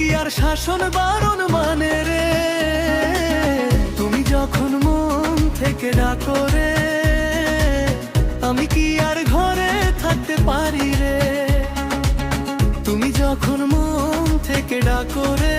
কি আর শাসন বারণ মানে রে, তুমি যখন মন থেকে ডাকো রে, আমি কি আর ঘরে থাকতে পারি রে। তুমি যখন মন থেকে ডাকো রে,